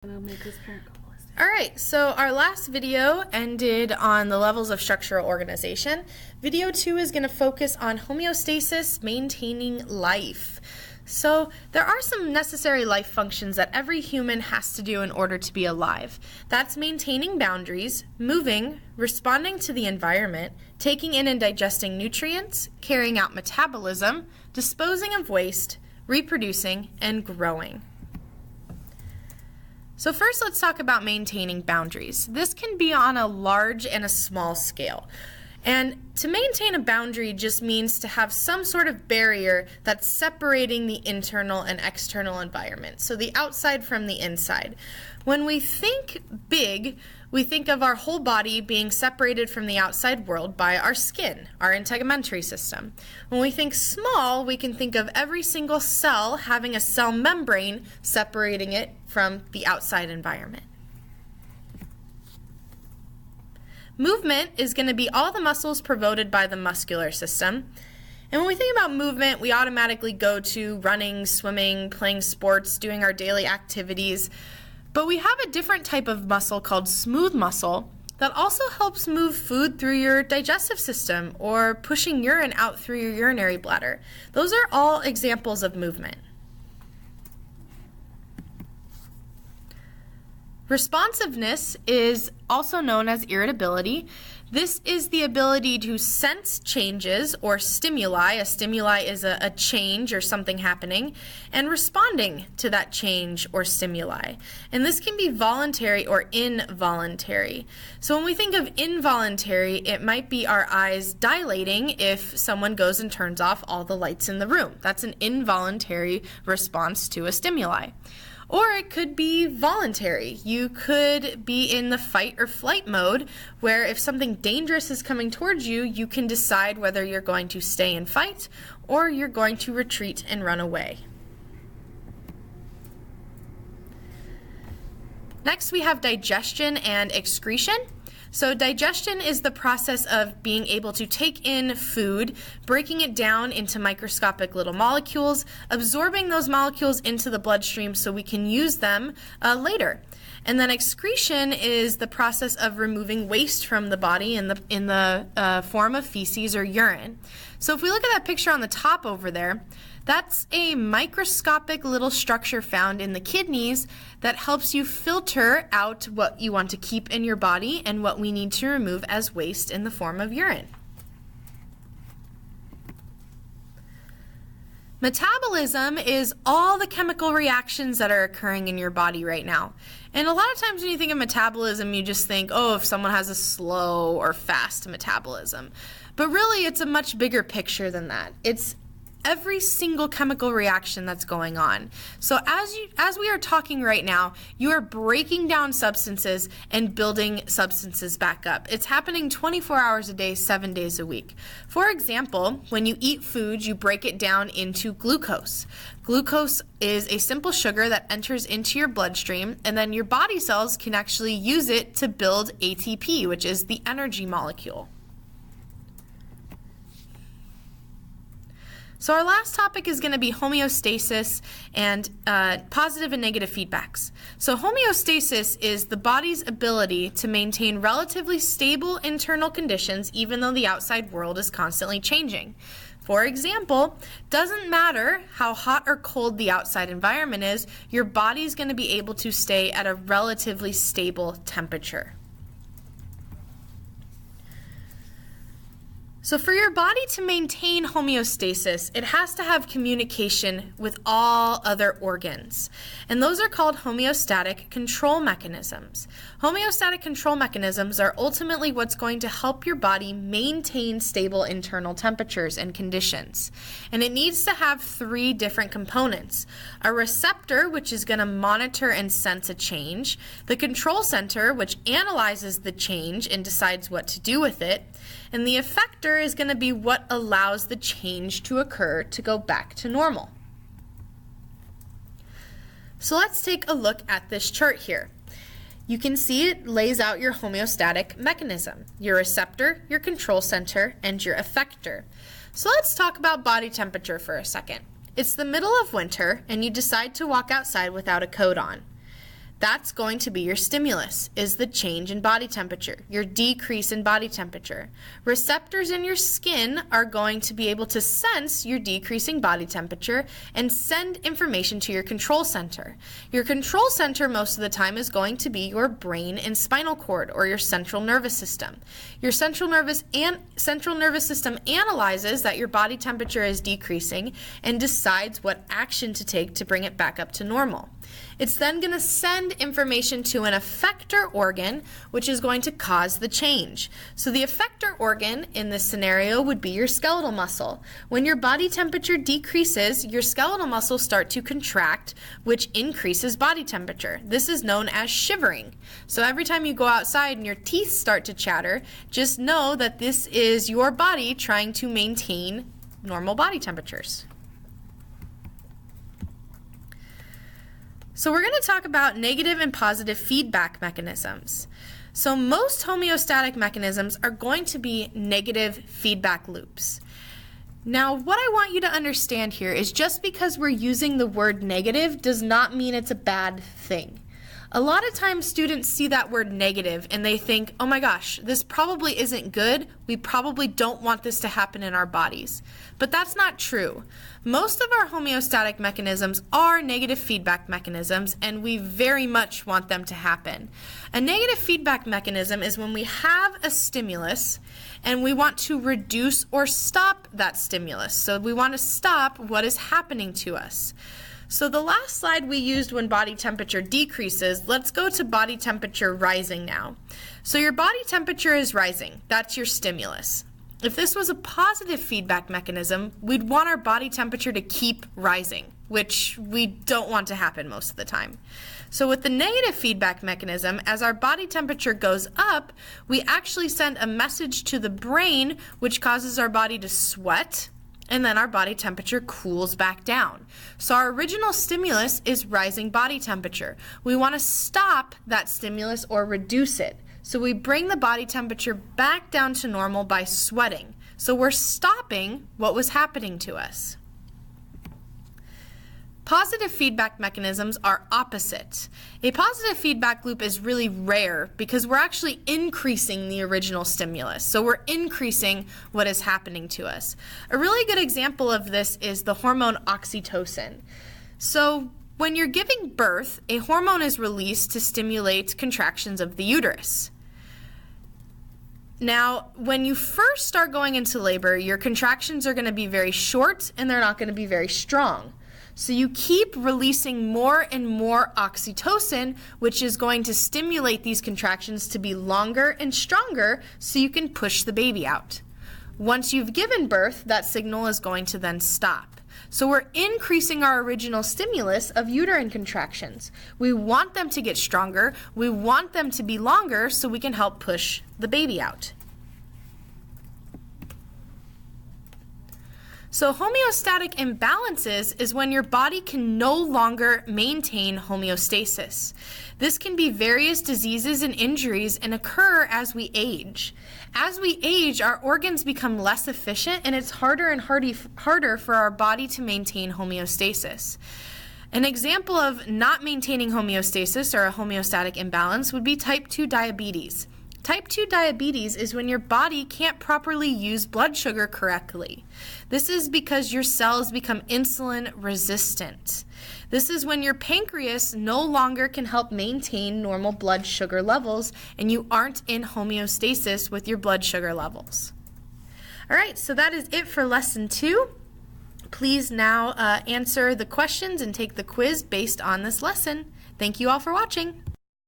All right, so our last video ended on the levels of structural organization. Video 2 is going to focus on homeostasis, maintaining life. So there are some necessary life functions that every human has to do in order to be alive. That's maintaining boundaries, moving, responding to the environment, taking in and digesting nutrients, carrying out metabolism, disposing of waste, reproducing, and growing. So first, let's talk about maintaining boundaries. This can be on a large and a small scale. And to maintain a boundary just means to have some sort of barrier that's separating the internal and external environment, so the outside from the inside. When we think big, we think of our whole body being separated from the outside world by our skin, our integumentary system. When we think small, we can think of every single cell having a cell membrane separating it from the outside environment. Movement is going to be all the muscles promoted by the muscular system. And when we think about movement, we automatically go to running, swimming, playing sports, doing our daily activities. But we have a different type of muscle called smooth muscle that also helps move food through your digestive system or pushing urine out through your urinary bladder. Those are all examples of movement. Responsiveness is also known as irritability. This is the ability to sense changes or stimuli. A stimuli is a change or something happening, and responding to that change or stimuli. And this can be voluntary or involuntary. So when we think of involuntary, it might be our eyes dilating if someone goes and turns off all the lights in the room. That's an involuntary response to a stimuli. Or it could be voluntary. You could be in the fight or flight mode where if something dangerous is coming towards you, you can decide whether you're going to stay and fight or you're going to retreat and run away. Next, we have digestion and excretion. So digestion is the process of being able to take in food, breaking it down into microscopic little molecules, absorbing those molecules into the bloodstream so we can use them later. And then excretion is the process of removing waste from the body in the form of feces or urine. So if we look at that picture on the top over there, that's a microscopic little structure found in the kidneys that helps you filter out what you want to keep in your body and what we need to remove as waste in the form of urine. Metabolism is all the chemical reactions that are occurring in your body right now. And a lot of times when you think of metabolism, you just think, oh, if someone has a slow or fast metabolism. But really, it's a much bigger picture than that. It's every single chemical reaction that's going on. So as we are talking right now, you are breaking down substances and building substances back up. It's happening 24 hours a day, 7 days a week. For example, when you eat food, you break it down into glucose. Glucose is a simple sugar that enters into your bloodstream, and then your body cells can actually use it to build ATP, which is the energy molecule. So our last topic is going to be homeostasis and positive and negative feedbacks. So homeostasis is the body's ability to maintain relatively stable internal conditions even though the outside world is constantly changing. For example, doesn't matter how hot or cold the outside environment is, your body's going to be able to stay at a relatively stable temperature. So for your body to maintain homeostasis, it has to have communication with all other organs. And those are called homeostatic control mechanisms. Homeostatic control mechanisms are ultimately what's going to help your body maintain stable internal temperatures and conditions. And it needs to have 3 different components. A receptor, which is going to monitor and sense a change. The control center, which analyzes the change and decides what to do with it. And the effector is going to be what allows the change to occur to go back to normal. So let's take a look at this chart here. You can see it lays out your homeostatic mechanism, your receptor, your control center, and your effector. So let's talk about body temperature for a second. It's the middle of winter and you decide to walk outside without a coat on. That's going to be your stimulus, is the change in body temperature, your decrease in body temperature. Receptors in your skin are going to be able to sense your decreasing body temperature and send information to your control center. Your control center most of the time is going to be your brain and spinal cord, or your central nervous system. Your central nervous system analyzes that your body temperature is decreasing and decides what action to take to bring it back up to normal. It's then going to send information to an effector organ, which is going to cause the change. So the effector organ in this scenario would be your skeletal muscle. When your body temperature decreases, your skeletal muscles start to contract, which increases body temperature. This is known as shivering. So every time you go outside and your teeth start to chatter, just know that this is your body trying to maintain normal body temperatures. So we're going to talk about negative and positive feedback mechanisms. So most homeostatic mechanisms are going to be negative feedback loops. Now, what I want you to understand here is just because we're using the word negative does not mean it's a bad thing. A lot of times students see that word negative and they think, oh my gosh, this probably isn't good. We probably don't want this to happen in our bodies. But that's not true. Most of our homeostatic mechanisms are negative feedback mechanisms, and we very much want them to happen. A negative feedback mechanism is when we have a stimulus and we want to reduce or stop that stimulus. So we want to stop what is happening to us. So the last slide we used when body temperature decreases, let's go to body temperature rising now. So your body temperature is rising. That's your stimulus. If this was a positive feedback mechanism, we'd want our body temperature to keep rising, which we don't want to happen most of the time. So with the negative feedback mechanism, as our body temperature goes up, we actually send a message to the brain, which causes our body to sweat, and then our body temperature cools back down. So our original stimulus is rising body temperature. We want to stop that stimulus or reduce it. So we bring the body temperature back down to normal by sweating. So we're stopping what was happening to us. Positive feedback mechanisms are opposite. A positive feedback loop is really rare because we're actually increasing the original stimulus. So we're increasing what is happening to us. A really good example of this is the hormone oxytocin. So when you're giving birth, a hormone is released to stimulate contractions of the uterus. Now, when you first start going into labor, your contractions are going to be very short and they're not going to be very strong. So you keep releasing more and more oxytocin, which is going to stimulate these contractions to be longer and stronger so you can push the baby out. Once you've given birth, that signal is going to then stop. So we're increasing our original stimulus of uterine contractions. We want them to get stronger. We want them to be longer so we can help push the baby out. So homeostatic imbalances is when your body can no longer maintain homeostasis. This can be various diseases and injuries and occur as we age. As we age, our organs become less efficient and it's harder and harder for our body to maintain homeostasis. An example of not maintaining homeostasis or a homeostatic imbalance would be type 2 diabetes. Type 2 diabetes is when your body can't properly use blood sugar correctly. This is because your cells become insulin resistant. This is when your pancreas no longer can help maintain normal blood sugar levels and you aren't in homeostasis with your blood sugar levels. All right, so that is it for lesson 2. Please now answer the questions and take the quiz based on this lesson. Thank you all for watching.